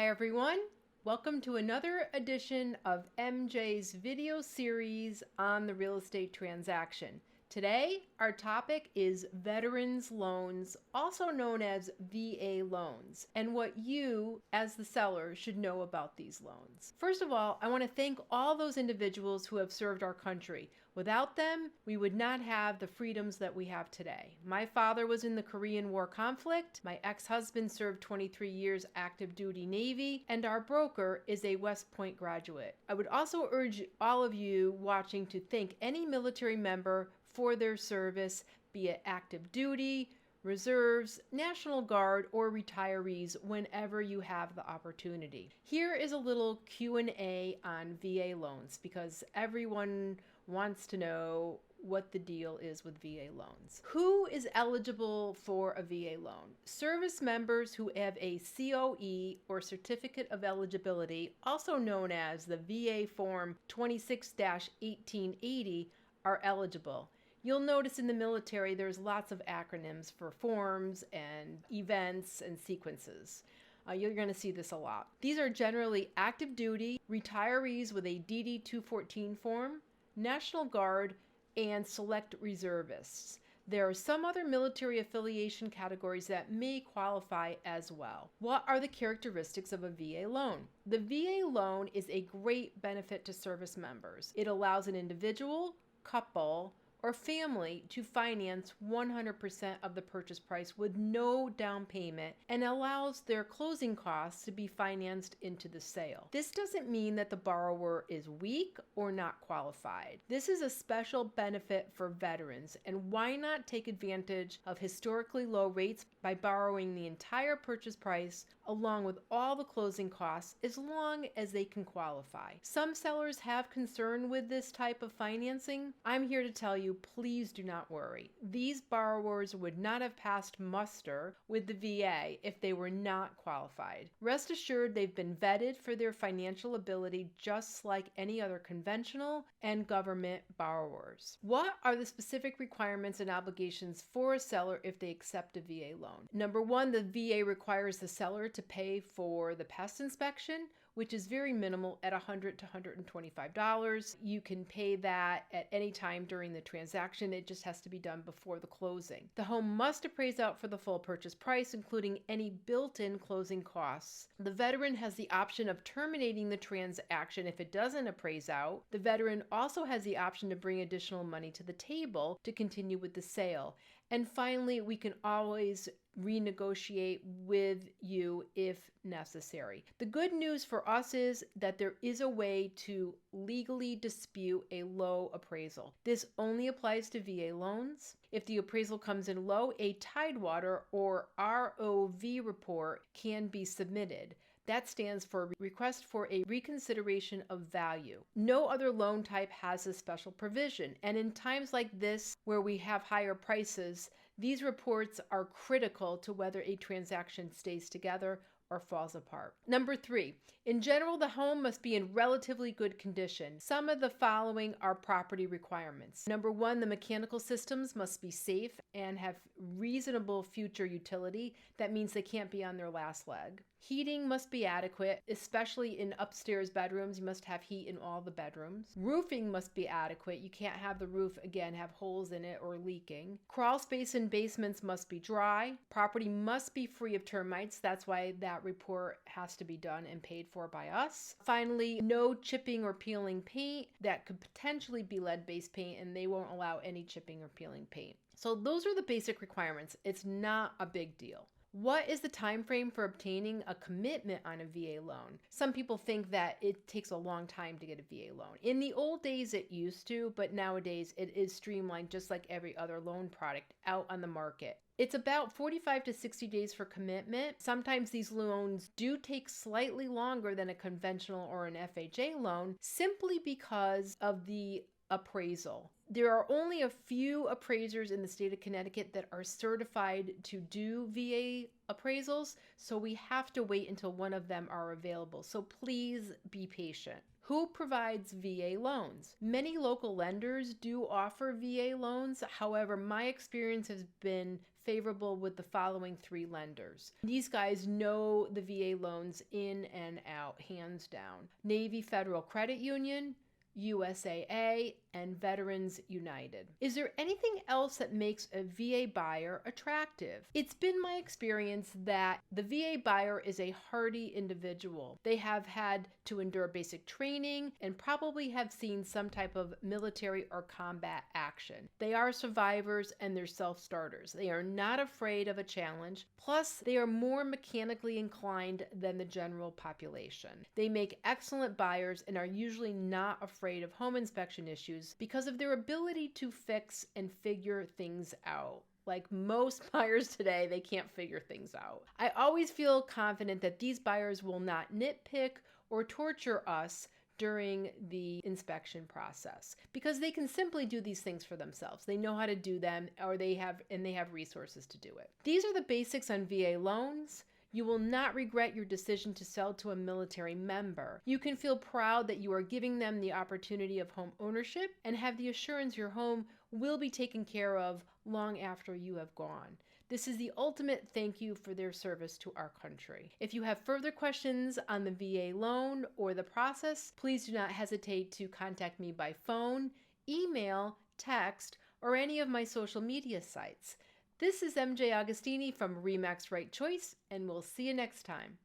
Hi everyone, welcome to another edition of MJ's video series on the real estate transaction. Today, our topic is veterans loans, also known as VA loans, and what you, as the seller, should know about these loans. First of all, I want to thank all those individuals who have served our country. Without them, we would not have the freedoms that we have today. My father was in the Korean War conflict, my ex-husband served 23 years active duty Navy, and our broker is a West Point graduate. I would also urge all of you watching to thank any military member for their service, be it active duty, reserves, National Guard, or retirees whenever you have the opportunity. Here is a little Q&A on VA loans because everyone wants to know what the deal is with VA loans. Who is eligible for a VA loan? Service members who have a COE or Certificate of Eligibility, also known as the VA Form 26-1880, are eligible. You'll notice in the military there's lots of acronyms for forms and events and sequences. You're going to see this a lot. These are generally active duty, retirees with a DD-214 form, National Guard, and select reservists. There are some other military affiliation categories that may qualify as well. What are the characteristics of a VA loan? The VA loan is a great benefit to service members. It allows an individual, couple, or family to finance 100% of the purchase price with no down payment and allows their closing costs to be financed into the sale. This doesn't mean that the borrower is weak or not qualified. This is a special benefit for veterans, and why not take advantage of historically low rates by borrowing the entire purchase price along with all the closing costs as long as they can qualify. Some sellers have concern with this type of financing. I'm here to tell you, please do not worry. These borrowers would not have passed muster with the VA if they were not qualified. Rest assured they've been vetted for their financial ability just like any other conventional and government borrowers. What are the specific requirements and obligations for a seller if they accept a VA loan? Number one, the VA requires the seller to pay for the pest inspection, which is very minimal at $100 to $125. You can pay that at any time during the transaction. It just has to be done before the closing. The home must appraise out for the full purchase price, including any built-in closing costs. The veteran has the option of terminating the transaction if it doesn't appraise out. The veteran also has the option to bring additional money to the table to continue with the sale. And finally, we can always renegotiate with you if necessary. The good news for us is that there is a way to legally dispute a low appraisal. This only applies to VA loans. If the appraisal comes in low, a Tidewater or ROV report can be submitted. That stands for Request for a Reconsideration of Value. No other loan type has a special provision, and in times like this where we have higher prices, these reports are critical to whether a transaction stays together or falls apart. Number three, in general, the home must be in relatively good condition. Some of the following are property requirements. Number one, the mechanical systems must be safe and have reasonable future utility. That means they can't be on their last leg. Heating must be adequate, especially in upstairs bedrooms. You must have heat in all the bedrooms. Roofing must be adequate. You can't have the roof, again, have holes in it or leaking. Crawl space in basements must be dry. Property must be free of termites. That's why that report has to be done and paid for by us. Finally, no chipping or peeling paint. That could potentially be lead-based paint, and they won't allow any chipping or peeling paint. So those are the basic requirements. It's not a big deal. What is the time frame for obtaining a commitment on a VA loan? Some people think that it takes a long time to get a VA loan. In the old days it used to, but nowadays it is streamlined just like every other loan product out on the market. It's about 45 to 60 days for commitment. Sometimes these loans do take slightly longer than a conventional or an FHA loan simply because of the appraisal. There are only a few appraisers in the state of Connecticut that are certified to do VA appraisals, so we have to wait until one of them are available. So please be patient. Who provides VA loans? Many local lenders do offer VA loans. However, my experience has been favorable with the following 3 lenders. These guys know the VA loans in and out, hands down. Navy Federal Credit Union, USAA, and Veterans United. Is there anything else that makes a VA buyer attractive? It's been my experience that the VA buyer is a hardy individual. They have had to endure basic training and probably have seen some type of military or combat action. They are survivors and they're self-starters. They are not afraid of a challenge. Plus, they are more mechanically inclined than the general population. They make excellent buyers and are usually not afraid of home inspection issues because of their ability to fix and figure things out. Like most buyers today, they can't figure things out. I always feel confident that these buyers will not nitpick or torture us during the inspection process because they can simply do these things for themselves. They know how to do them, or they have resources to do it. These are the basics on VA loans. You will not regret your decision to sell to a military member. You can feel proud that you are giving them the opportunity of home ownership and have the assurance your home will be taken care of long after you have gone. This is the ultimate thank you for their service to our country. If you have further questions on the VA loan or the process, please do not hesitate to contact me by phone, email, text, or any of my social media sites. This is MJ Agostini from RE/MAX Right Choice, and we'll see you next time.